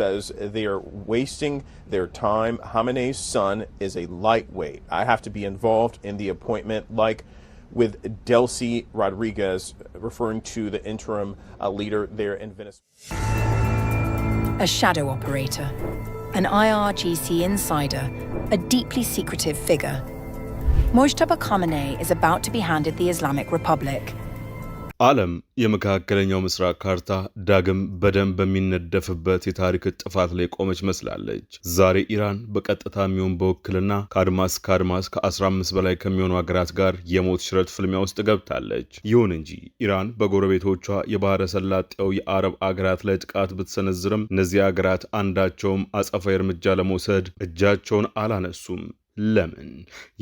says they are wasting their time. Khamenei's son is a lightweight. I have to be involved in the appointment, like with Delcy Rodriguez, referring to the interim leader there in Venezuela. A shadow operator, an IRGC insider, a deeply secretive figure. Mojtaba Khamenei is about to be handed the Islamic Republic. ዓለም የመካከለኛው ምስራቅ ካርታ ዳግም በደም በሚነደፍበት የታሪክ ጥፋት ላይ ቆመች መስላለች። ዛሬ ኢራን በቀጥታ የሚሆን በውክልና ከአድማስ ከ15 በላይ ከሚሆኑ ሀገራት ጋር የሞት ሽረት ፍልሚያ ውስጥ ገብታለች። ይሁን እንጂ ኢራን በጎረቤቶቿ የባህረ ሰላጤው የአረብ አገራት ላይ ጥቃት ብትሰነዝርም እነዚህ ሀገራት አንዳቸውም አጸፋዊ እርምጃ ለመውሰድ እጃቸውን አላነሱም። ለምን?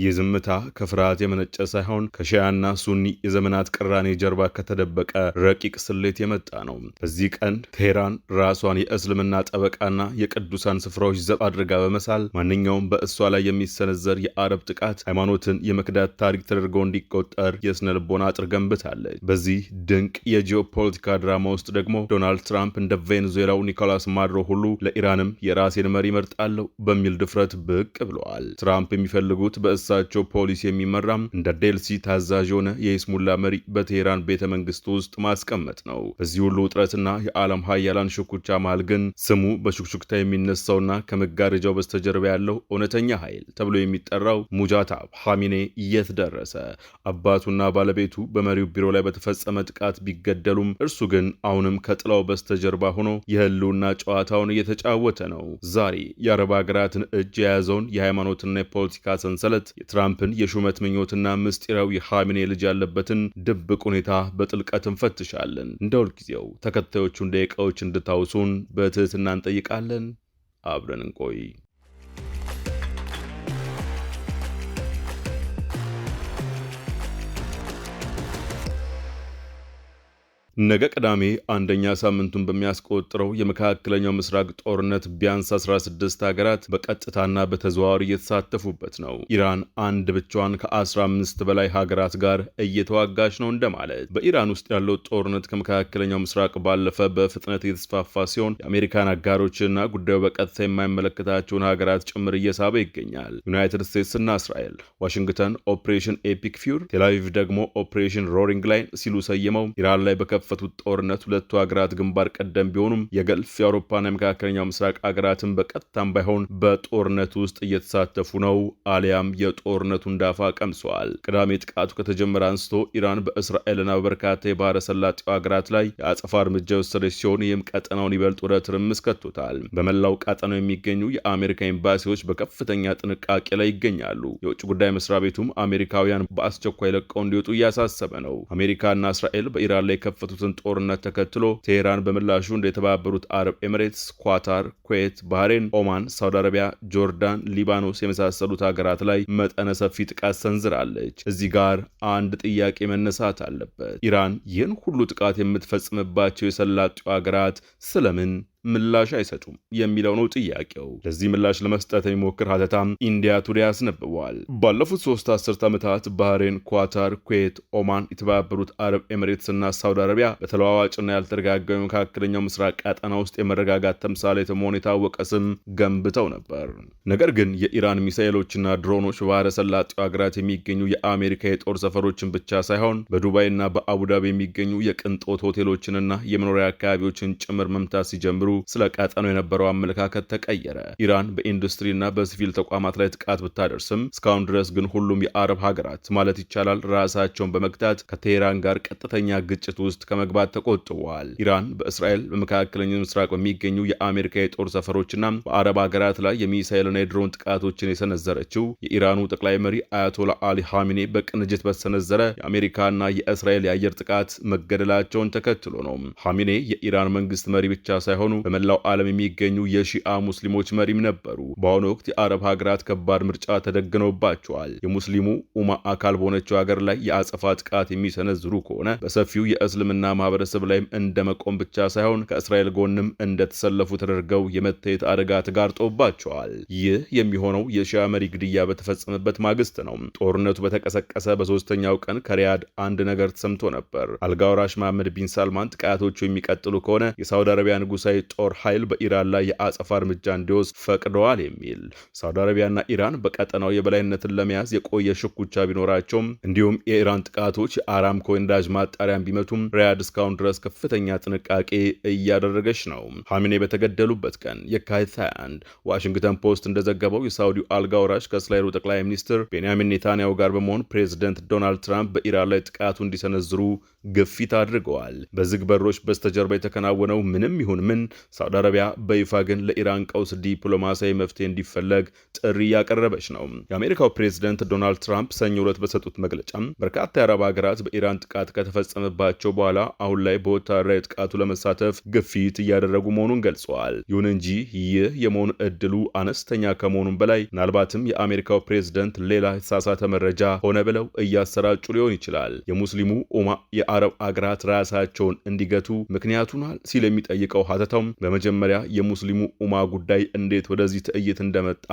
የዝምታ ከፍርሃት የመነጨ ሳይሆን ከሺያና ሱኒ የዘመናት ቅራኔ ጀርባ ከተደበቀ ረቂቅ ስሌት የመጣ ነው። በዚህ ቀን ቴህራን ራሷን የእስልምና ጠበቃና የቅዱሳን ስፍራዎች ዘብ አድርጋ በመሳል ማንኛውም በእሷ ላይ የሚሰነዘር የአረብ ጥቃት ሃይማኖትን የመክዳት ታሪክ ተደርጎ እንዲቆጠር የስነ ልቦና አጥር ገንብታለች። በዚህ ድንቅ የጂኦፖለቲካ ድራማ ውስጥ ደግሞ ዶናልድ ትራምፕ እንደ ቬኔዙዌላው ኒኮላስ ማዱሮ ሁሉ ለኢራንም የራሴን መሪ መርጣለሁ በሚል ድፍረት ብቅ ብለዋል። ትራምፕ የሚፈልጉት በእሳቸው ፖሊሲ የሚመራም እንደ ዴልሲ ታዛዥ የሆነ የኢስሙላ መሪ በቴህራን ቤተ መንግስት ውስጥ ማስቀመጥ ነው። በዚህ ሁሉ ውጥረትና የዓለም ሀያላን ሽኩቻ መሃል ግን ስሙ በሹክሹክታ የሚነሳውና ከመጋረጃው በስተጀርባ ያለው እውነተኛ ኃይል ተብሎ የሚጠራው ሙጃታብ ኻሜኔ የት ደረሰ? አባቱና ባለቤቱ በመሪው ቢሮ ላይ በተፈጸመ ጥቃት ቢገደሉም እርሱ ግን አሁንም ከጥላው በስተጀርባ ሆኖ የህልውና ጨዋታውን እየተጫወተ ነው። ዛሬ የአረብ ሀገራትን እጅ የያዘውን የሃይማኖትና ፖለቲካ ሰንሰለት የትራምፕን የሹመት ምኞትና ምስጢራዊ የኻሜኔ ልጅ ያለበትን ድብቅ ሁኔታ በጥልቀት እንፈትሻለን። እንደ ሁልጊዜው ተከታዮቹን ደቂቃዎች እንድታውሱን በትህትና እንጠይቃለን። አብረን እንቆይ። ነገ ቅዳሜ አንደኛ ሳምንቱን በሚያስቆጥረው የመካከለኛው ምስራቅ ጦርነት ቢያንስ 16 ሀገራት በቀጥታና በተዘዋዋሪ እየተሳተፉበት ነው። ኢራን አንድ ብቻዋን ከ15 በላይ ሀገራት ጋር እየተዋጋች ነው እንደማለት። በኢራን ውስጥ ያለው ጦርነት ከመካከለኛው ምስራቅ ባለፈ በፍጥነት እየተስፋፋ ሲሆን የአሜሪካን አጋሮችና ጉዳዩ በቀጥታ የማይመለከታቸውን ሀገራት ጭምር እየሳበ ይገኛል። ዩናይትድ ስቴትስና እስራኤል ዋሽንግተን ኦፕሬሽን ኤፒክ ፊውሪ፣ ቴልአቪቭ ደግሞ ኦፕሬሽን ሮሪንግ ላይን ሲሉ ሰይመው ኢራን ላይ ፈቱት ጦርነት ሁለቱ ሀገራት ግንባር ቀደም ቢሆኑም የገልፍ የአውሮፓና የመካከለኛው ምስራቅ ሀገራትን በቀጥታም ባይሆን በጦርነቱ ውስጥ እየተሳተፉ ነው፣ አሊያም የጦርነቱን ዳፋ ቀምሰዋል። ቅዳሜ ጥቃቱ ከተጀመረ አንስቶ ኢራን በእስራኤልና በበርካታ የባህረ ሰላጤው ሀገራት ላይ የአጸፋ እርምጃ የወሰደች ሲሆን ይህም ቀጠናውን ይበልጥ ወደ ትርምስ ከቶታል። በመላው ቀጠናው የሚገኙ የአሜሪካ ኤምባሲዎች በከፍተኛ ጥንቃቄ ላይ ይገኛሉ። የውጭ ጉዳይ መስሪያ ቤቱም አሜሪካውያን በአስቸኳይ ለቀው እንዲወጡ እያሳሰበ ነው። አሜሪካና እስራኤል በኢራን ላይ ከፈቱ ጦርነት ተከትሎ ቴህራን በምላሹ እንደ የተባበሩት አረብ ኤሚሬትስ፣ ኳታር፣ ኩዌት፣ ባህሬን፣ ኦማን፣ ሳውዲ አረቢያ፣ ጆርዳን፣ ሊባኖስ የመሳሰሉት ሀገራት ላይ መጠነ ሰፊ ጥቃት ሰንዝራለች። እዚህ ጋር አንድ ጥያቄ መነሳት አለበት። ኢራን ይህን ሁሉ ጥቃት የምትፈጽምባቸው የሰላጤው ሀገራት ስለምን ምላሽ አይሰጡም የሚለው ነው ጥያቄው። ለዚህ ምላሽ ለመስጠት የሚሞክር ሀተታም ኢንዲያ ቱዴይ አስነብበዋል። ባለፉት 3 አስርት ዓመታት ባህሬን፣ ኳታር፣ ኩዌት፣ ኦማን፣ የተባበሩት አረብ ኤሚሬትስ እና ሳውዲ አረቢያ በተለዋዋጭና ያልተረጋጋው መካከለኛው ምስራቅ ቀጠና ውስጥ የመረጋጋት ተምሳሌት መሆን የታወቀ ስም ገንብተው ነበር። ነገር ግን የኢራን ሚሳኤሎችና ድሮኖች በባህረ ሰላጤው ሀገራት የሚገኙ የአሜሪካ የጦር ሰፈሮችን ብቻ ሳይሆን በዱባይና በአቡዳቢ የሚገኙ የቅንጦት ሆቴሎችንና የመኖሪያ አካባቢዎችን ጭምር መምታት ሲጀምሩ ስለ ቀጠናው የነበረው አመለካከት ተቀየረ። ኢራን በኢንዱስትሪና በሲቪል ተቋማት ላይ ጥቃት ብታደርስም እስካሁን ድረስ ግን ሁሉም የአረብ ሀገራት ማለት ይቻላል ራሳቸውን በመግታት ከቴህራን ጋር ቀጥተኛ ግጭት ውስጥ ከመግባት ተቆጥበዋል። ኢራን በእስራኤል በመካከለኛው ምስራቅ በሚገኙ የአሜሪካ የጦር ሰፈሮችና በአረብ ሀገራት ላይ የሚሳኤልና የድሮን ጥቃቶችን የሰነዘረችው የኢራኑ ጠቅላይ መሪ አያቶላ አሊ ኻሜኔ በቅንጅት በተሰነዘረ የአሜሪካና የእስራኤል የአየር ጥቃት መገደላቸውን ተከትሎ ነው። ኻሜኔ የኢራን መንግስት መሪ ብቻ ሳይሆኑ በመላው ዓለም የሚገኙ የሺአ ሙስሊሞች መሪም ነበሩ። በአሁኑ ወቅት የአረብ ሀገራት ከባድ ምርጫ ተደግነውባቸዋል። የሙስሊሙ ኡማ አካል በሆነችው ሀገር ላይ የአጸፋ ጥቃት የሚሰነዝሩ ከሆነ በሰፊው የእስልምና ማህበረሰብ ላይም እንደመቆም ብቻ ሳይሆን ከእስራኤል ጎንም እንደተሰለፉ ተደርገው የመታየት አደጋ ተጋርጦባቸዋል። ይህ የሚሆነው የሺአ መሪ ግድያ በተፈጸመበት ማግስት ነው። ጦርነቱ በተቀሰቀሰ በሶስተኛው ቀን ከሪያድ አንድ ነገር ተሰምቶ ነበር። አልጋ ወራሽ መሐመድ ቢን ሳልማን ጥቃቶቹ የሚቀጥሉ ከሆነ የሳውዲ አረቢያ ንጉሳዊ ጦር ኃይል በኢራን ላይ የአጸፋ እርምጃ እንዲወስድ ፈቅደዋል የሚል። ሳውዲ አረቢያና ኢራን በቀጠናው የበላይነትን ለመያዝ የቆየ ሽኩቻ ቢኖራቸውም እንዲሁም የኢራን ጥቃቶች የአራምኮ ነዳጅ ማጣሪያን ቢመቱም ሪያድ እስካሁን ድረስ ከፍተኛ ጥንቃቄ እያደረገች ነው። ሐሚኔ በተገደሉበት ቀን የካቲት 21 ዋሽንግተን ፖስት እንደዘገበው የሳውዲው አልጋ ወራሽ ከእስራኤሉ ጠቅላይ ሚኒስትር ቤንያሚን ኔታንያሁ ጋር በመሆን ፕሬዝደንት ዶናልድ ትራምፕ በኢራን ላይ ጥቃቱ እንዲሰነዝሩ ግፊት አድርገዋል። በዝግ በሮች በስተጀርባ የተከናወነው ምንም ይሁን ምን ሳውዲ አረቢያ በይፋ ግን ለኢራን ቀውስ ዲፕሎማሲያዊ መፍትሄ እንዲፈለግ ጥሪ ያቀረበች ነው። የአሜሪካው ፕሬዝደንት ዶናልድ ትራምፕ ሰኞ ዕለት በሰጡት መግለጫ በርካታ የአረብ ሀገራት በኢራን ጥቃት ከተፈጸመባቸው በኋላ አሁን ላይ በወታደራዊ ጥቃቱ ለመሳተፍ ግፊት እያደረጉ መሆኑን ገልጸዋል። ይሁን እንጂ ይህ የመሆኑ እድሉ አነስተኛ ከመሆኑም በላይ ምናልባትም የአሜሪካው ፕሬዝደንት ሌላ የተሳሳተ መረጃ ሆነ ብለው እያሰራጩ ሊሆን ይችላል። የሙስሊሙ ኡማ የአረብ አገራት ራሳቸውን እንዲገቱ ምክንያቱናል ሲል የሚጠይቀው ሀተታውም በመጀመሪያ የሙስሊሙ ኡማ ጉዳይ እንዴት ወደዚህ ትዕይንት እንደመጣ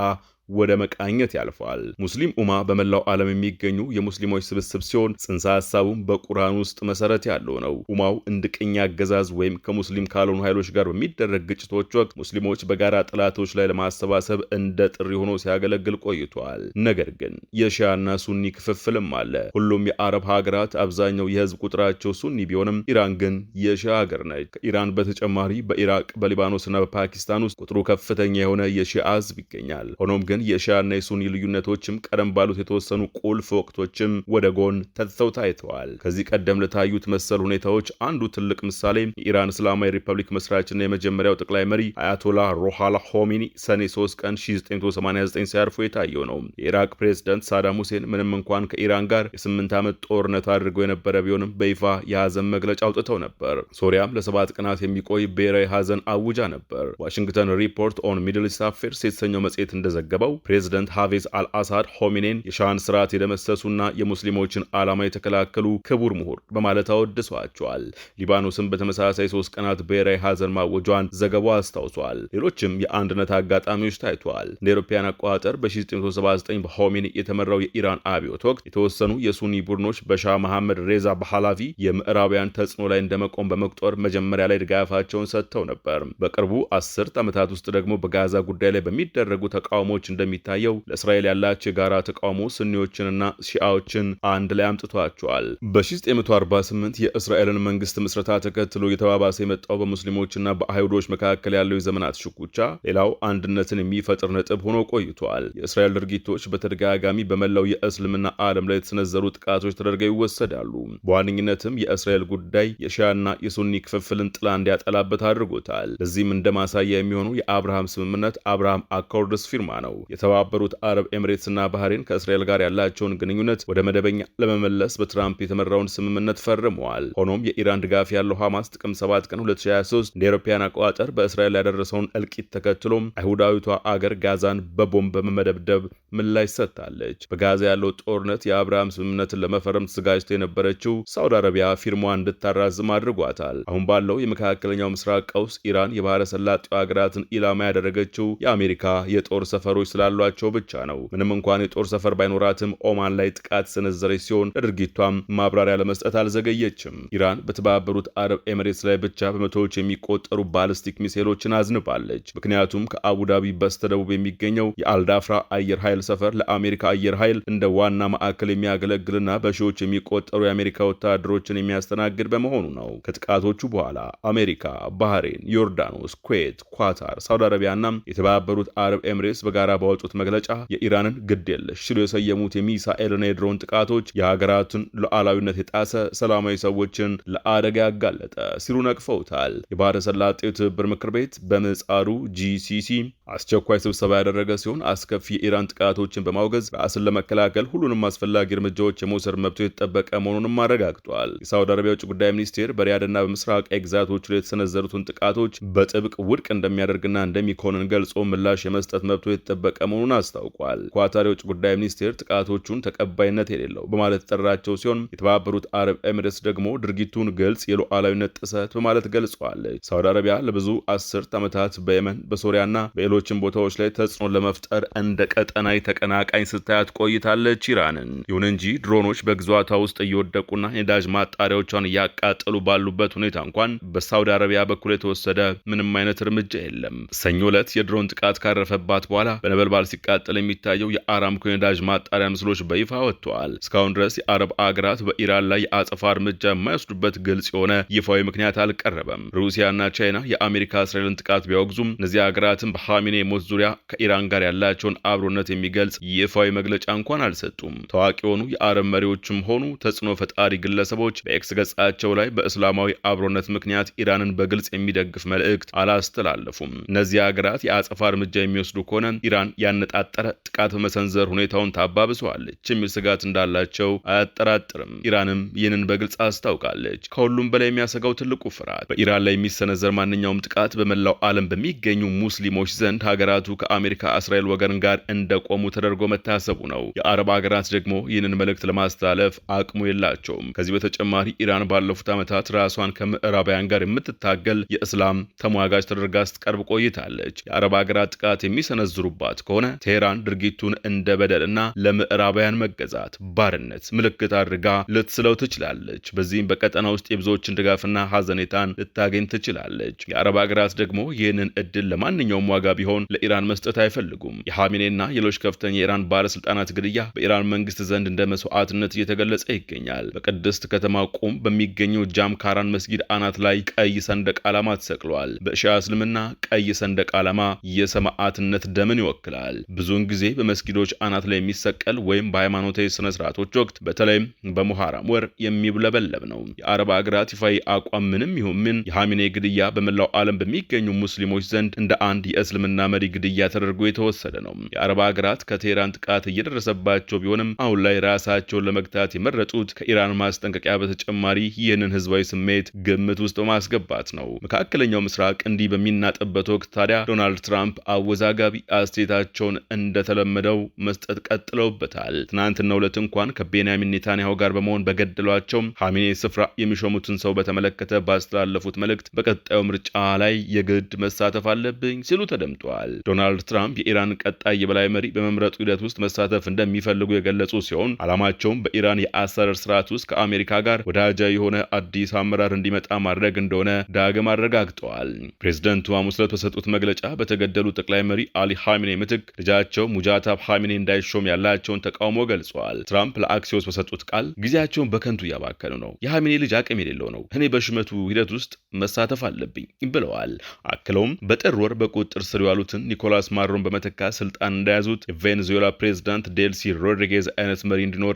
ወደ መቃኘት ያልፋል። ሙስሊም ኡማ በመላው ዓለም የሚገኙ የሙስሊሞች ስብስብ ሲሆን ጽንሰ ሐሳቡም በቁርአን ውስጥ መሰረት ያለው ነው። ኡማው እንደ ቅኝ አገዛዝ ወይም ከሙስሊም ካልሆኑ ኃይሎች ጋር በሚደረግ ግጭቶች ወቅት ሙስሊሞች በጋራ ጠላቶች ላይ ለማሰባሰብ እንደ ጥሪ ሆኖ ሲያገለግል ቆይቷል። ነገር ግን የሺያና ሱኒ ክፍፍልም አለ። ሁሉም የአረብ ሀገራት አብዛኛው የህዝብ ቁጥራቸው ሱኒ ቢሆንም ኢራን ግን የሺያ ሀገር ነች። ከኢራን በተጨማሪ በኢራቅ በሊባኖስና በፓኪስታን ውስጥ ቁጥሩ ከፍተኛ የሆነ የሺያ ህዝብ ይገኛል። ሆኖም ግን የሺያና የሱኒ ልዩነቶችም ቀደም ባሉት የተወሰኑ ቁልፍ ወቅቶችም ወደ ጎን ተትተው ታይተዋል። ከዚህ ቀደም ለታዩት መሰል ሁኔታዎች አንዱ ትልቅ ምሳሌ የኢራን እስላማዊ ሪፐብሊክ መስራችና የመጀመሪያው ጠቅላይ መሪ አያቶላ ሮሃላ ሆሚኒ ሰኔ 3 ቀን 1989 ሲያርፉ የታየው ነው። የኢራቅ ፕሬዝዳንት ሳዳም ሁሴን ምንም እንኳን ከኢራን ጋር የ8 ዓመት ጦርነት አድርገው የነበረ ቢሆንም በይፋ የሐዘን መግለጫ አውጥተው ነበር። ሶሪያም ለ7 ቀናት የሚቆይ ብሔራዊ ሐዘን አውጃ ነበር። ዋሽንግተን ሪፖርት ኦን ሚድል ኢስት አፌርስ የተሰኘው መጽሔት እንደዘገበው ፕሬዝደንት ሐፊዝ አልአሳድ ሆሚኔን የሻን ስርዓት የደመሰሱና የሙስሊሞችን ዓላማ የተከላከሉ ክቡር ምሁር በማለት አወድሷቸዋል። ሊባኖስም በተመሳሳይ 3 ቀናት ብሔራዊ ሐዘን ማወጇን ዘገባው አስታውሷል። ሌሎችም የአንድነት አጋጣሚዎች ታይተዋል። እንደ አውሮፓውያን አቆጣጠር በ1979 በሆሚኒ የተመራው የኢራን አብዮት ወቅት የተወሰኑ የሱኒ ቡድኖች በሻህ መሐመድ ሬዛ ባህላቪ የምዕራባውያን ተጽዕኖ ላይ እንደመቆም በመቁጠር መጀመሪያ ላይ ድጋፋቸውን ሰጥተው ነበር። በቅርቡ 10 ዓመታት ውስጥ ደግሞ በጋዛ ጉዳይ ላይ በሚደረጉ ተቃውሞች እንደሚታየው ለእስራኤል ያላቸው የጋራ ተቃውሞ ሱኒዎችንና ሺአዎችን አንድ ላይ አምጥቷቸዋል። በ1948 የእስራኤልን መንግስት ምስረታ ተከትሎ የተባባሰ የመጣው በሙስሊሞችና በአይሁዶች መካከል ያለው የዘመናት ሽኩቻ ሌላው አንድነትን የሚፈጥር ነጥብ ሆኖ ቆይቷል። የእስራኤል ድርጊቶች በተደጋጋሚ በመላው የእስልምና ዓለም ላይ የተሰነዘሩ ጥቃቶች ተደርገው ይወሰዳሉ። በዋነኝነትም የእስራኤል ጉዳይ የሺያና የሱኒ ክፍፍልን ጥላ እንዲያጠላበት አድርጎታል። ለዚህም እንደ ማሳያ የሚሆኑ የአብርሃም ስምምነት አብርሃም አኮርድስ ፊርማ ነው። የተባበሩት አረብ ኤምሬትስና ባህሬን ከእስራኤል ጋር ያላቸውን ግንኙነት ወደ መደበኛ ለመመለስ በትራምፕ የተመራውን ስምምነት ፈርመዋል። ሆኖም የኢራን ድጋፍ ያለው ሐማስ ጥቅምት 7 ቀን 2023 እንደ አውሮፓውያን አቆጣጠር በእስራኤል ያደረሰውን እልቂት ተከትሎም አይሁዳዊቷ አገር ጋዛን በቦምብ በመደብደብ ምላሽ ሰጥታለች። በጋዛ ያለው ጦርነት የአብርሃም ስምምነትን ለመፈረም ተዘጋጅቶ የነበረችው ሳውዲ አረቢያ ፊርማዋን እንድታራዝም አድርጓታል። አሁን ባለው የመካከለኛው ምስራቅ ቀውስ ኢራን የባህረ ሰላጤው ሀገራትን ኢላማ ያደረገችው የአሜሪካ የጦር ሰፈሮች ስላሏቸው ብቻ ነው። ምንም እንኳን የጦር ሰፈር ባይኖራትም ኦማን ላይ ጥቃት ሰነዘረች ሲሆን ለድርጊቷም ማብራሪያ ለመስጠት አልዘገየችም። ኢራን በተባበሩት አረብ ኤሚሬትስ ላይ ብቻ በመቶዎች የሚቆጠሩ ባሊስቲክ ሚሳኤሎችን አዝንባለች። ምክንያቱም ከአቡዳቢ በስተደቡብ የሚገኘው የአልዳፍራ አየር ኃይል ሰፈር ለአሜሪካ አየር ኃይል እንደ ዋና ማዕከል የሚያገለግልና በሺዎች የሚቆጠሩ የአሜሪካ ወታደሮችን የሚያስተናግድ በመሆኑ ነው። ከጥቃቶቹ በኋላ አሜሪካ፣ ባህሬን፣ ዮርዳኖስ፣ ኩዌት፣ ኳታር፣ ሳውዲ አረቢያና የተባበሩት አረብ ኤሚሬትስ በጋራ ባወጡት መግለጫ የኢራንን ግድ የለሽ ሲሉ የሰየሙት የሚሳኤልና የድሮን ጥቃቶች የሀገራቱን ሉዓላዊነት የጣሰ ሰላማዊ ሰዎችን ለአደጋ ያጋለጠ ሲሉ ነቅፈውታል። የባህረ ሰላጤው ትብብር ምክር ቤት በምህጻሩ GCC አስቸኳይ ስብሰባ ያደረገ ሲሆን አስከፊ የኢራን ጥቃቶችን በማውገዝ ራስን ለመከላከል ሁሉንም አስፈላጊ እርምጃዎች የመውሰድ መብቱ የተጠበቀ መሆኑንም አረጋግጧል። የሳውዲ አረቢያ ውጭ ጉዳይ ሚኒስቴር በሪያድና በምስራቃዊ ግዛቶች ላይ የተሰነዘሩትን ጥቃቶች በጥብቅ ውድቅ እንደሚያደርግና እንደሚኮንን ገልጾ ምላሽ የመስጠት መብቱ የተጠበቀ የጠበቀ መሆኑን አስታውቋል። ኳታር የውጭ ጉዳይ ሚኒስቴር ጥቃቶቹን ተቀባይነት የሌለው በማለት ጠራቸው ሲሆን የተባበሩት አረብ ኤሚሬትስ ደግሞ ድርጊቱን ግልጽ የሉዓላዊነት ጥሰት በማለት ገልጸዋለች። ሳውዲ አረቢያ ለብዙ አስርት ዓመታት በየመን በሶሪያና በሌሎችም ቦታዎች ላይ ተጽዕኖ ለመፍጠር እንደ ቀጠናዊ ተቀናቃኝ ስታያት ቆይታለች ኢራንን። ይሁን እንጂ ድሮኖች በግዛቷ ውስጥ እየወደቁና የነዳጅ ማጣሪያዎቿን እያቃጠሉ ባሉበት ሁኔታ እንኳን በሳውዲ አረቢያ በኩል የተወሰደ ምንም አይነት እርምጃ የለም። ሰኞ ዕለት የድሮን ጥቃት ካረፈባት በኋላ በነበልባል ሲቃጠል የሚታየው የአራምኮ የነዳጅ ማጣሪያ ምስሎች በይፋ ወጥተዋል። እስካሁን ድረስ የአረብ አገራት በኢራን ላይ የአጸፋ እርምጃ የማይወስዱበት ግልጽ የሆነ ይፋዊ ምክንያት አልቀረበም። ሩሲያና ቻይና የአሜሪካ እስራኤልን ጥቃት ቢያወግዙም እነዚህ አገራትም በኻሜኔ ሞት ዙሪያ ከኢራን ጋር ያላቸውን አብሮነት የሚገልጽ ይፋዊ መግለጫ እንኳን አልሰጡም። ታዋቂ የሆኑ የአረብ መሪዎችም ሆኑ ተጽዕኖ ፈጣሪ ግለሰቦች በኤክስ ገጻቸው ላይ በእስላማዊ አብሮነት ምክንያት ኢራንን በግልጽ የሚደግፍ መልእክት አላስተላለፉም። እነዚህ አገራት የአጸፋ እርምጃ የሚወስዱ ከሆነ ኢራን ያነጣጠረ ጥቃት በመሰንዘር ሁኔታውን ታባብሰዋለች የሚል ስጋት እንዳላቸው አያጠራጥርም። ኢራንም ይህንን በግልጽ አስታውቃለች። ከሁሉም በላይ የሚያሰጋው ትልቁ ፍርሃት በኢራን ላይ የሚሰነዘር ማንኛውም ጥቃት በመላው ዓለም በሚገኙ ሙስሊሞች ዘንድ ሀገራቱ ከአሜሪካ እስራኤል ወገን ጋር እንደቆሙ ተደርጎ መታሰቡ ነው። የአረብ ሀገራት ደግሞ ይህንን መልእክት ለማስተላለፍ አቅሙ የላቸውም። ከዚህ በተጨማሪ ኢራን ባለፉት ዓመታት ራሷን ከምዕራባውያን ጋር የምትታገል የእስላም ተሟጋጅ ተደርጋ ስትቀርብ ቆይታለች። የአረብ ሀገራት ጥቃት የሚሰነዝሩባት ከሆነ ቴህራን ድርጊቱን እንደ በደልና ለምዕራባውያን መገዛት ባርነት ምልክት አድርጋ ልትስለው ትችላለች። በዚህም በቀጠና ውስጥ የብዙዎችን ድጋፍና ሐዘኔታን ልታገኝ ትችላለች። የአረብ ሀገራት ደግሞ ይህንን እድል ለማንኛውም ዋጋ ቢሆን ለኢራን መስጠት አይፈልጉም። የኻሜኔና ሌሎች ከፍተኛ የኢራን ባለስልጣናት ግድያ በኢራን መንግስት ዘንድ እንደ መስዋዕትነት እየተገለጸ ይገኛል። በቅድስት ከተማ ቁም በሚገኘው ጃምካራን መስጊድ አናት ላይ ቀይ ሰንደቅ ዓላማ ተሰቅሏል። በሺዓ እስልምና ቀይ ሰንደቅ ዓላማ የሰማዕትነት ደምን ይወክላል። ብዙውን ጊዜ በመስጊዶች አናት ላይ የሚሰቀል ወይም በሃይማኖታዊ ስነ ስርዓቶች ወቅት በተለይም በሙሐራም ወር የሚውለበለብ ነው። የአረብ ሀገራት ይፋዊ አቋም ምንም ይሁን ምን የኻሜኔ ግድያ በመላው ዓለም በሚገኙ ሙስሊሞች ዘንድ እንደ አንድ የእስልምና መሪ ግድያ ተደርጎ የተወሰደ ነው። የአረብ ሀገራት ከቴህራን ጥቃት እየደረሰባቸው ቢሆንም አሁን ላይ ራሳቸውን ለመግታት የመረጡት ከኢራን ማስጠንቀቂያ በተጨማሪ ይህንን ህዝባዊ ስሜት ግምት ውስጥ በማስገባት ነው። መካከለኛው ምስራቅ እንዲህ በሚናጥበት ወቅት ታዲያ ዶናልድ ትራምፕ አወዛጋቢ አስተያየታቸውን እንደተለመደው መስጠት ቀጥለውበታል። ትናንትናው ዕለት እንኳን ከቤንያሚን ኔታንያሁ ጋር በመሆን በገደሏቸው ኻሜኔ ስፍራ የሚሾሙትን ሰው በተመለከተ ባስተላለፉት መልእክት በቀጣዩ ምርጫ ላይ የግድ መሳተፍ አለብኝ ሲሉ ተደምጠዋል። ዶናልድ ትራምፕ የኢራን ቀጣይ የበላይ መሪ በመምረጡ ሂደት ውስጥ መሳተፍ እንደሚፈልጉ የገለጹ ሲሆን ዓላማቸውም በኢራን የአሰራር ስርዓት ውስጥ ከአሜሪካ ጋር ወዳጃዊ የሆነ አዲስ አመራር እንዲመጣ ማድረግ እንደሆነ ዳግም አረጋግጠዋል። ፕሬዝደንቱ ሐሙስ ዕለት በሰጡት መግለጫ በተገደሉ ጠቅላይ መሪ አሊ ኻሜኔ ምትክ ልጃቸው ሙጃታብ ኻሜኔ እንዳይሾም ያላቸውን ተቃውሞ ገልጸዋል። ትራምፕ ለአክሲዮስ በሰጡት ቃል ጊዜያቸውን በከንቱ እያባከኑ ነው፣ የኻሜኔ ልጅ አቅም የሌለው ነው፣ እኔ በሹመቱ ሂደት ውስጥ መሳተፍ አለብኝ ብለዋል። አክለውም በጥር ወር በቁጥጥር ስር ያሉትን ኒኮላስ ማዱሮን በመተካት ስልጣን እንደያዙት የቬኔዙዌላ ፕሬዝዳንት ዴልሲ ሮድሪጌዝ አይነት መሪ እንዲኖር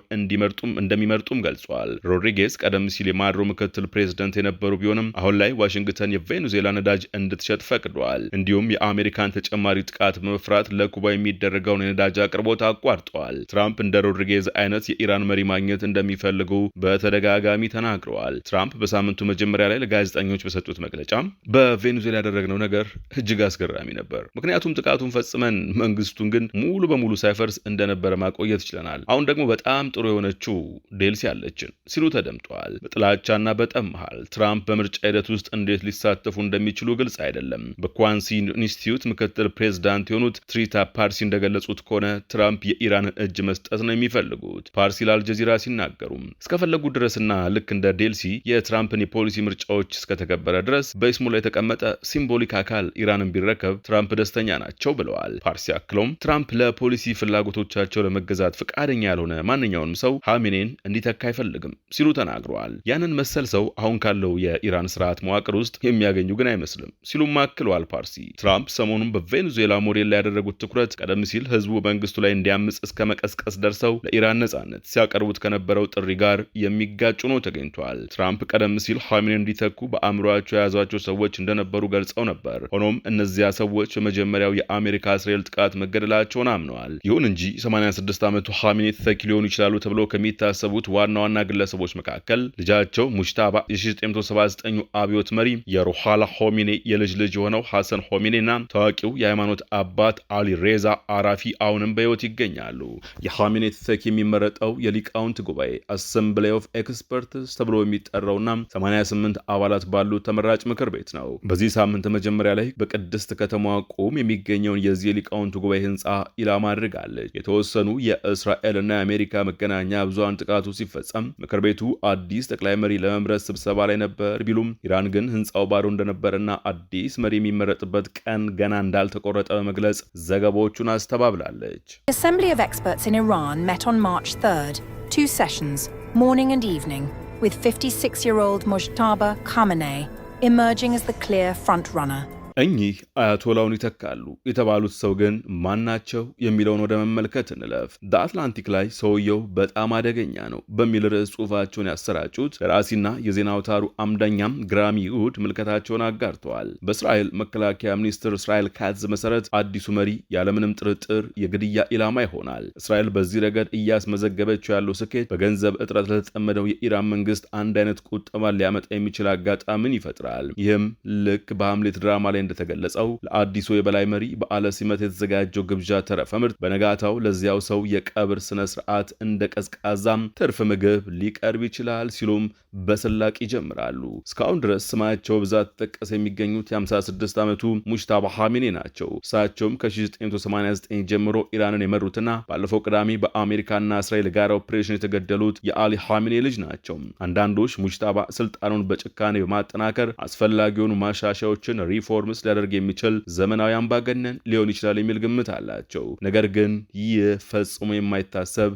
እንደሚመርጡም ገልጸዋል። ሮድሪጌዝ ቀደም ሲል የማዱሮ ምክትል ፕሬዝዳንት የነበሩ ቢሆንም አሁን ላይ ዋሽንግተን የቬኔዙዌላ ነዳጅ እንድትሸጥ ፈቅደዋል። እንዲሁም የአሜሪካን ተጨማሪ ጥቃት በመፍራት ለኩባ የሚደረገውን የነዳጅ አቅርቦት አቋርጠዋል። ትራምፕ እንደ ሮድሪጌዝ አይነት የኢራን መሪ ማግኘት እንደሚፈልጉ በተደጋጋሚ ተናግረዋል። ትራምፕ በሳምንቱ መጀመሪያ ላይ ለጋዜጠኞች በሰጡት መግለጫ በቬኔዙዌላ ያደረግነው ነገር እጅግ አስገራሚ ነበር፣ ምክንያቱም ጥቃቱን ፈጽመን መንግስቱን ግን ሙሉ በሙሉ ሳይፈርስ እንደነበረ ማቆየት ችለናል። አሁን ደግሞ በጣም ጥሩ የሆነችው ዴልሲ ያለችን ሲሉ ተደምጠዋል። በጥላቻና በጠብ መሃል ትራምፕ በምርጫ ሂደት ውስጥ እንዴት ሊሳተፉ እንደሚችሉ ግልጽ አይደለም። በኳንሲ ኢንስቲትዩት ምክትል ፕሬዝዳንት የሆኑት ትሪታ ፓርሲ እንደገለጹት ከሆነ ትራምፕ የኢራንን እጅ መስጠት ነው የሚፈልጉት። ፓርሲ ለአልጀዚራ ሲናገሩ እስከፈለጉ ድረስና ልክ እንደ ዴልሲ የትራምፕን የፖሊሲ ምርጫዎች እስከተከበረ ድረስ በስሙ ላይ የተቀመጠ ሲምቦሊክ አካል ኢራንን ቢረከብ ትራምፕ ደስተኛ ናቸው ብለዋል። ፓርሲ አክለውም ትራምፕ ለፖሊሲ ፍላጎቶቻቸው ለመገዛት ፈቃደኛ ያልሆነ ማንኛውንም ሰው ኻሜኔን እንዲተካ አይፈልግም ሲሉ ተናግረዋል። ያንን መሰል ሰው አሁን ካለው የኢራን ስርዓት መዋቅር ውስጥ የሚያገኙ ግን አይመስልም ሲሉም አክለዋል። ፓርሲ ትራምፕ ሰሞኑን በቬኔዙዌላ ሞዴል ላይ ያደረጉት ትኩረት ቀደም ሲል ህዝቡ መንግስቱ ላይ እንዲያምጽ እስከ መቀስቀስ ደርሰው ለኢራን ነጻነት ሲያቀርቡት ከነበረው ጥሪ ጋር የሚጋጩ ነው ተገኝቷል። ትራምፕ ቀደም ሲል ኻሜኔን እንዲተኩ በአእምሯቸው የያዟቸው ሰዎች እንደነበሩ ገልጸው ነበር። ሆኖም እነዚያ ሰዎች በመጀመሪያው የአሜሪካ እስራኤል ጥቃት መገደላቸውን አምነዋል። ይሁን እንጂ 86 ዓመቱ ኻሜኔ ተተኪ ሊሆኑ ይችላሉ ተብሎ ከሚታሰቡት ዋና ዋና ግለሰቦች መካከል ልጃቸው ሙጅታባ የ1979 አብዮት መሪ የሩሃላ ኾሜኔ የልጅ ልጅ የሆነው ሐሰን ኾሜኔና ታዋቂው የሃይማኖት አባት አሊ ሬዛ አራፊ አሁንም በሕይወት ይገኛሉ። የኻሜኔ ተተኪ የሚመረጠው የሊቃውንት ጉባኤ አሰምብሊ ኦፍ ኤክስፐርትስ ተብሎ የሚጠራውና 88 አባላት ባሉት ተመራጭ ምክር ቤት ነው። በዚህ ሳምንት መጀመሪያ ላይ በቅድስት ከተማዋ ቁም የሚገኘውን የዚህ የሊቃውንት ጉባኤ ህንፃ ኢላማ አድርጋለች። የተወሰኑ የእስራኤልና የአሜሪካ መገናኛ ብዙሃን ጥቃቱ ሲፈጸም ምክር ቤቱ አዲስ ጠቅላይ መሪ ለመምረጥ ስብሰባ ላይ ነበር ቢሉም ኢራን ግን ህንፃው ባዶ እንደነበረና አዲስ መሪ የሚመረጥበት ቀን ገና እንዳልተቆረጠ በመግለጽ ዘገባዎቹን አስተባብላለች። The Assembly of Experts in Iran met on March 3rd, 2 sessions, morning and evening, with 56-year-old Mojtaba Khamenei emerging as the clear front-runner. እኚህ አያቶላውን ይተካሉ የተባሉት ሰው ግን ማናቸው የሚለውን ወደ መመልከት እንለፍ። በአትላንቲክ ላይ ሰውየው በጣም አደገኛ ነው በሚል ርዕስ ጽሑፋቸውን ያሰራጩት ደራሲና የዜና አውታሩ አምደኛም ግራሚ ይሁድ ምልከታቸውን አጋርተዋል። በእስራኤል መከላከያ ሚኒስትር እስራኤል ካትዝ መሰረት አዲሱ መሪ ያለምንም ጥርጥር የግድያ ኢላማ ይሆናል። እስራኤል በዚህ ረገድ እያስመዘገበችው ያለው ስኬት በገንዘብ እጥረት ለተጠመደው የኢራን መንግስት አንድ አይነት ቁጠባን ሊያመጣ የሚችል አጋጣሚን ይፈጥራል። ይህም ልክ በሐምሌት ድራማ ላይ እንደተገለጸው ለአዲሱ የበላይ መሪ በዓለ ሲመት የተዘጋጀው ግብዣ ተረፈ ምርት በነጋታው ለዚያው ሰው የቀብር ስነ ስርዓት እንደ ቀዝቃዛም ትርፍ ምግብ ሊቀርብ ይችላል ሲሉም በስላቅ ይጀምራሉ። እስካሁን ድረስ ስማቸው ብዛት ተጠቀሰ የሚገኙት የ56 ዓመቱ ሙጅታባ ኻሜኔ ናቸው። እሳቸውም ከ1989 ጀምሮ ኢራንን የመሩትና ባለፈው ቅዳሜ በአሜሪካና እስራኤል ጋር ኦፕሬሽን የተገደሉት የአሊ ኻሜኔ ልጅ ናቸው። አንዳንዶች ሙጅታባ ስልጣኑን በጭካኔ በማጠናከር አስፈላጊውን ማሻሻያዎችን ሪፎርምስ ሊያደርግ የሚችል ዘመናዊ አምባገነን ሊሆን ይችላል የሚል ግምት አላቸው። ነገር ግን ይህ ፈጽሞ የማይታሰብ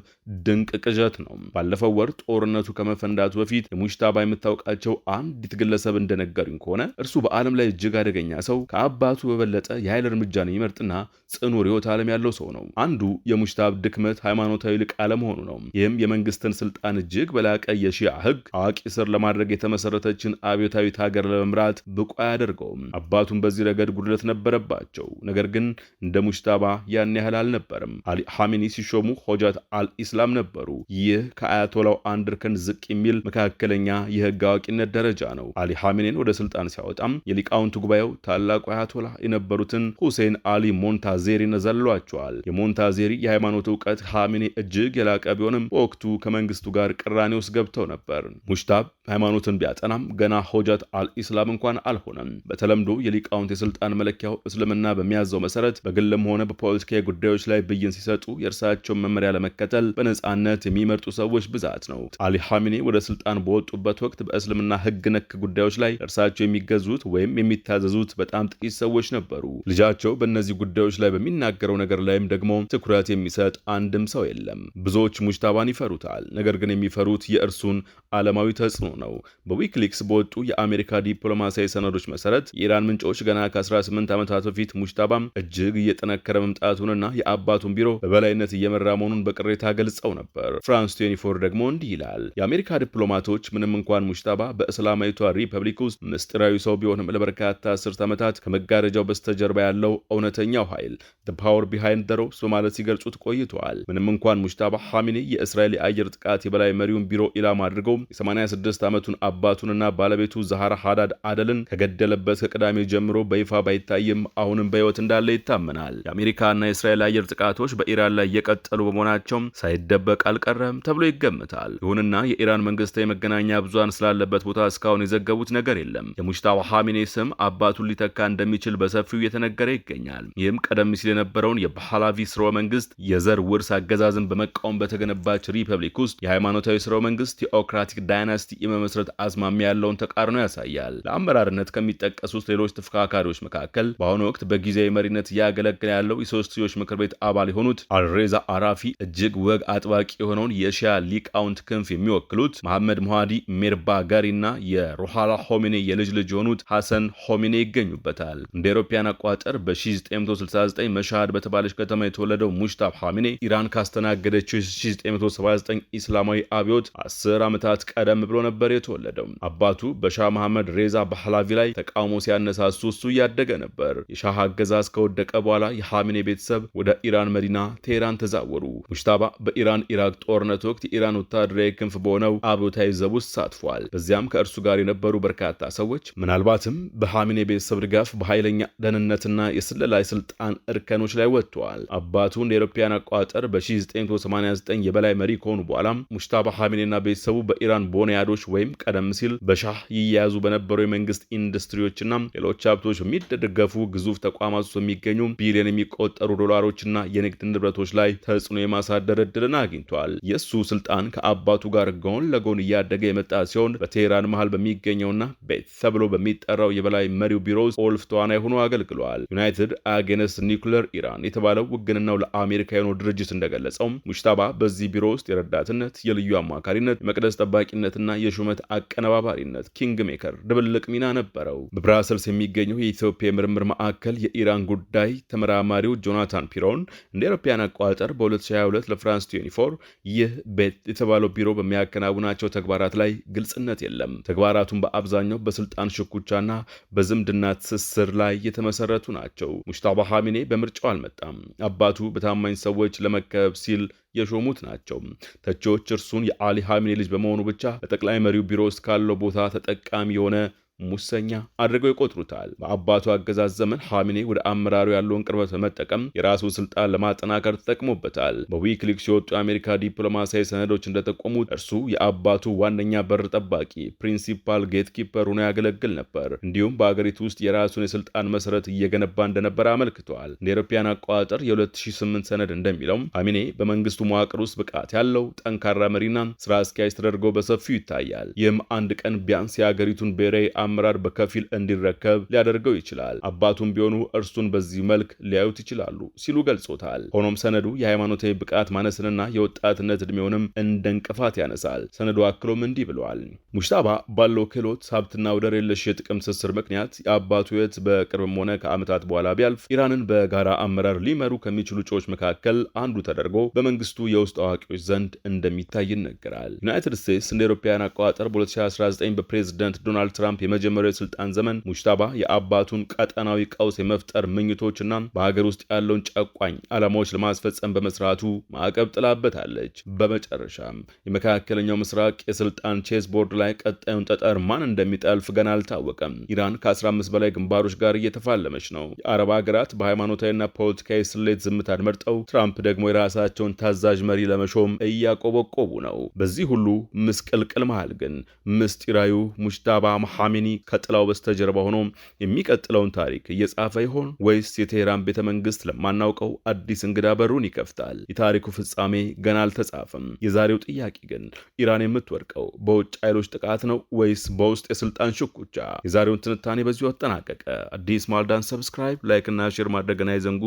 ድንቅ ቅዠት ነው። ባለፈው ወር ጦርነቱ ከመፈንዳቱ በፊት ሙጅታባ የምታውቃቸው አንዲት ግለሰብ እንደነገሩኝ ከሆነ እርሱ በዓለም ላይ እጅግ አደገኛ ሰው ከአባቱ በበለጠ የኃይል እርምጃን የሚመርጥና ጽኑ ርዕዮተ ዓለም ያለው ሰው ነው። አንዱ የሙጅታባ ድክመት ሃይማኖታዊ ልቅ አለመሆኑ ነው። ይህም የመንግስትን ስልጣን እጅግ በላቀ የሺዓ ህግ አዋቂ ስር ለማድረግ የተመሰረተችን አብዮታዊት ሀገር ለመምራት ብቁ አያደርገውም። አባቱን በዚህ ረገድ ጉድለት ነበረባቸው። ነገር ግን እንደ ሙጅታባ ያን ያህል አልነበረም። አሊ ኻሜኒ ሲሾሙ ሆጃት አልኢስላም ነበሩ። ይህ ከአያቶላው አንድ እርከን ዝቅ የሚል መካከለኛ የህግ አዋቂነት ደረጃ ነው። አሊ ኻሜኒን ወደ ስልጣን ሲያወጣም የሊቃውንት ጉባኤው ታላቁ አያቶላ የነበሩትን ሁሴን አሊ ሞንታዜሪን ዘሏቸዋል። የሞንታዜሪ የሃይማኖት እውቀት ኻሜኒ እጅግ የላቀ ቢሆንም በወቅቱ ከመንግስቱ ጋር ቅራኔ ውስጥ ገብተው ነበር። ሙጅታባ ሃይማኖትን ቢያጠናም ገና ሆጃት አልኢስላም እንኳን አልሆነም። በተለምዶ የሊቃውንት የስልጣን መለኪያው እስልምና በሚያዘው መሰረት በግልም ሆነ በፖለቲካዊ ጉዳዮች ላይ ብይን ሲሰጡ የእርሳቸውን መመሪያ ለመከተል በነጻነት የሚመርጡ ሰዎች ብዛት ነው። አሊ ኻሜኒ ወደ ስልጣን በወጡበት ወቅት በእስልምና ህግ ነክ ጉዳዮች ላይ እርሳቸው የሚገዙት ወይም የሚታዘዙት በጣም ጥቂት ሰዎች ነበሩ። ልጃቸው በእነዚህ ጉዳዮች ላይ በሚናገረው ነገር ላይም ደግሞ ትኩረት የሚሰጥ አንድም ሰው የለም። ብዙዎች ሙጅታባን ይፈሩታል። ነገር ግን የሚፈሩት የእርሱን ዓለማዊ ተጽዕኖ ነው። በዊኪሊክስ በወጡ የአሜሪካ ዲፕሎማሲያዊ ሰነዶች መሰረት የኢራን ምንጮች ገና ከ18 ዓመታት በፊት ሙጅታባም እጅግ እየጠነከረ መምጣቱንና የአባቱን ቢሮ በበላይነት እየመራ መሆኑን በቅሬታ ገልጸው ነበር። ፍራንስ 24 ደግሞ እንዲህ ይላል። የአሜሪካ ዲፕሎማቶች ምንም እንኳን ሙጅታባ በእስላማዊቷ ሪፐብሊክ ውስጥ ምስጢራዊ ሰው ቢሆንም ለበርካታ አስርት ዓመታት ከመጋረጃው በስተጀርባ ያለው እውነተኛው ኃይል the power behind the ropes በማለት ሲገልጹት ቆይተዋል። ምንም እንኳን ሙጅታባ ኻሜኒ የእስራኤል የአየር ጥቃት የበላይ መሪውን ቢሮ ኢላማ አድርገው የ86 ዓመቱን አባቱንና ባለቤቱ ዛሃራ ሃዳድ አደልን ከገደለበት ከቅዳሜ ጀምሮ በይፋ ባይታይም አሁንም በሕይወት እንዳለ ይታመናል። የአሜሪካና የእስራኤል አየር ጥቃቶች በኢራን ላይ እየቀጠሉ በመሆናቸው ሳይደበቅ አልቀረም ተብሎ ይገምታል። ይሁንና የኢራን መንግስታዊ መገናኛ ብዙሃን ስላለበት ቦታ እስካሁን የዘገቡት ነገር የለም። የሙጅታባ ኻሜኒ ስም አባቱን ሊተካ እንደሚችል በሰፊው እየተነገረ ይገኛል። ይህም ቀደም ሲል የነበረውን የፓህላቪ ስርወ መንግስት የዘር ውርስ አገዛዝን በመቃወም በተገነባች ሪፐብሊክ ውስጥ የሃይማኖታዊ ስርወ መንግስት ቴኦክራቲክ ዳይናስቲ የመመስረት አዝማሚያ ያለውን ተቃርኖ ያሳያል። ለአመራርነት ከሚጠቀሱት ሌሎች ተፎካካሪዎች መካከል በአሁኑ ወቅት በጊዜያዊ መሪነት እያገለገለ ያለው የሶስትዮሽ ምክር ቤት አባል የሆኑት አልሬዛ አራፊ እጅግ ወግ አጥባቂ የሆነውን የሺያ ሊቃውንት ክንፍ የሚወክሉት መሐመድ ሙሃዲ ሜርባጋሪና የሩሃላ ሆሜኔ የልጅ ልጅ የሆኑት ሐሰን ሆሜኔ ይገኙበታል። እንደ አውሮፓውያን አቆጣጠር በ1969 መሻሃድ በተባለች ከተማ የተወለደው ሙጅታባ ኻሜኒ ኢራን ካስተናገደችው 1979 ኢስላማዊ አብዮት 10 ዓመታት ቀደም ብሎ ነበር የተወለደው። አባቱ በሻህ መሐመድ ሬዛ ፓህላቪ ላይ ተቃውሞ ሲያነሳሱ እሱ እያደገ ነበር። የሻህ አገዛዝ ከወደቀ በኋላ የኻሜኔ ቤተሰብ ወደ ኢራን መዲና ቴህራን ተዛወሩ። ሙጅታባ በኢራን ኢራቅ ጦርነት ወቅት የኢራን ወታደራዊ ክንፍ በሆነው አብዮታዊ ዘብ ውስጥ ተሳትፏል። በዚያም ከእርሱ ጋር የነበሩ በርካታ ሰዎች ምናልባትም በኻሜኔ ቤተሰብ ድጋፍ በኃይለኛ ደህንነትና የስለላ ስልጣን እርከኖች ላይ ወጥተዋል። አባቱ እንደ አውሮፓውያን አቆጣጠር በ1989 የበላይ መሪ ከሆኑ በኋላ ሙጅታባ ኻሜኔና ቤተሰቡ በኢራን ቦኔያዶች ወይም ቀደም ሲል በሻህ ይያዙ በነበሩ የመንግስት ኢንዱስትሪዎችና ሌሎች ሀብቶች በሚደገፉ ግዙፍ ተቋማት ውስጥ የሚገኙ ቢሊዮን የሚቆጠሩ ዶላሮችና የንግድ ንብረቶች ላይ ተጽዕኖ የማሳደር እድልን አግኝቷል። የሱ ስልጣን ከአባቱ ጋር ጎን ለጎን እያደገ የመጣ ሲሆን በቴህራን መሃል በሚገኘውና ቤት ተብሎ በሚጠራው የበላይ መሪው ቢሮ ውስጥ ቁልፍ ተዋናይ ሆኖ አገልግሏል። ዩናይትድ አጌንስት ኒውክሌር ኢራን የተባለው ውግንናው ለአሜሪካ የሆነው ድርጅት እንደገለጸው ሙጅታባ በዚህ ቢሮ ውስጥ የረዳትነት፣ የልዩ አማካሪነት፣ የመቅደስ ጠባቂነትና የሹመት አቀነባባሪነት ኪንግ ሜከር ድብልቅ ሚና ነበረው። በብራሰልስ የሚገኘው የኢትዮጵያ የምርምር ማዕከል የኢራን ጉዳይ ተመራማሪው ጆናታን ፒሮን እንደ አውሮፓውያን አቆጣጠር በ2022 ለፍራንስ 24 ይህ ቤት የተባለው ቢሮ በሚያከናውናቸው ተግባራት ላይ ግልጽነት የለም። ተግባራቱን በአብዛኛው በስልጣን ሽኩቻና በዝምድና ትስስር ላይ የተመሰረቱ ናቸው። ሙጅታባ ኻሜኔ በምርጫው አልመጣም። አባቱ በታማኝ ሰዎች ለመከበብ ሲል የሾሙት ናቸው። ተቺዎች እርሱን የአሊ ኻሜኔ ልጅ በመሆኑ ብቻ በጠቅላይ መሪው ቢሮ ውስጥ ካለው ቦታ ተጠቃሚ የሆነ ሙሰኛ አድርገው ይቆጥሩታል። በአባቱ አገዛዝ ዘመን ኻሜኔ ወደ አመራሩ ያለውን ቅርበት በመጠቀም የራሱን ስልጣን ለማጠናከር ተጠቅሞበታል። በዊኪሊክስ የወጡ የአሜሪካ ዲፕሎማሲያዊ ሰነዶች እንደጠቆሙት እርሱ የአባቱ ዋነኛ በር ጠባቂ ፕሪንሲፓል ጌትኪፐር ሆኖ ያገለግል ነበር። እንዲሁም በአገሪቱ ውስጥ የራሱን የስልጣን መሰረት እየገነባ እንደነበር አመልክተዋል። እንደ አውሮፓውያን አቆጣጠር የ2008 ሰነድ እንደሚለው ኻሜኔ በመንግስቱ መዋቅር ውስጥ ብቃት ያለው ጠንካራ መሪና ስራ አስኪያጅ ተደርጎ በሰፊው ይታያል። ይህም አንድ ቀን ቢያንስ የአገሪቱን ብሔራዊ አመራር በከፊል እንዲረከብ ሊያደርገው ይችላል። አባቱም ቢሆኑ እርሱን በዚህ መልክ ሊያዩት ይችላሉ ሲሉ ገልጾታል። ሆኖም ሰነዱ የሃይማኖታዊ ብቃት ማነስንና የወጣትነት ዕድሜውንም እንደ እንቅፋት ያነሳል። ሰነዱ አክሎም እንዲህ ብለዋል። ሙጅታባ ባለው ክህሎት፣ ሀብትና ወደር የለሽ የጥቅም ትስስር ምክንያት የአባቱ ሕይወት በቅርብም ሆነ ከዓመታት በኋላ ቢያልፍ ኢራንን በጋራ አመራር ሊመሩ ከሚችሉ እጩዎች መካከል አንዱ ተደርጎ በመንግስቱ የውስጥ አዋቂዎች ዘንድ እንደሚታይ ይነገራል። ዩናይትድ ስቴትስ እንደ አውሮፓውያን አቆጣጠር በ2019 በፕሬዝዳንት ዶናልድ ትራምፕ የመጀመሪያው የስልጣን ዘመን ሙጅታባ የአባቱን ቀጠናዊ ቀውስ የመፍጠር ምኞቶችና በሀገር ውስጥ ያለውን ጨቋኝ ዓላማዎች ለማስፈጸም በመስራቱ ማዕቀብ ጥላበታለች። በመጨረሻም የመካከለኛው ምስራቅ የስልጣን ቼዝ ቦርድ ላይ ቀጣዩን ጠጠር ማን እንደሚጠልፍ ገና አልታወቀም። ኢራን ከ15 በላይ ግንባሮች ጋር እየተፋለመች ነው። የአረብ ሀገራት በሃይማኖታዊና ፖለቲካዊ ስሌት ዝምታን መርጠው፣ ትራምፕ ደግሞ የራሳቸውን ታዛዥ መሪ ለመሾም እያቆበቆቡ ነው። በዚህ ሁሉ ምስቅልቅል መሃል ግን ምስጢራዊ ሙጅታባ ኻሜኔ ከጥላው በስተጀርባ ሆኖ የሚቀጥለውን ታሪክ እየጻፈ ይሆን ወይስ የቴህራን ቤተ መንግስት ለማናውቀው አዲስ እንግዳ በሩን ይከፍታል? የታሪኩ ፍጻሜ ገና አልተጻፈም። የዛሬው ጥያቄ ግን ኢራን የምትወድቀው በውጭ ኃይሎች ጥቃት ነው ወይስ በውስጥ የስልጣን ሽኩቻ? የዛሬውን ትንታኔ በዚሁ አጠናቀቀ። አዲስ ማለዳን ሰብስክራይብ፣ ላይክ እና ሼር ማድረግን አይዘንጉ።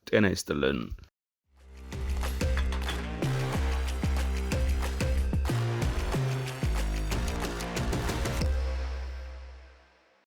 ጤና ይስጥልን።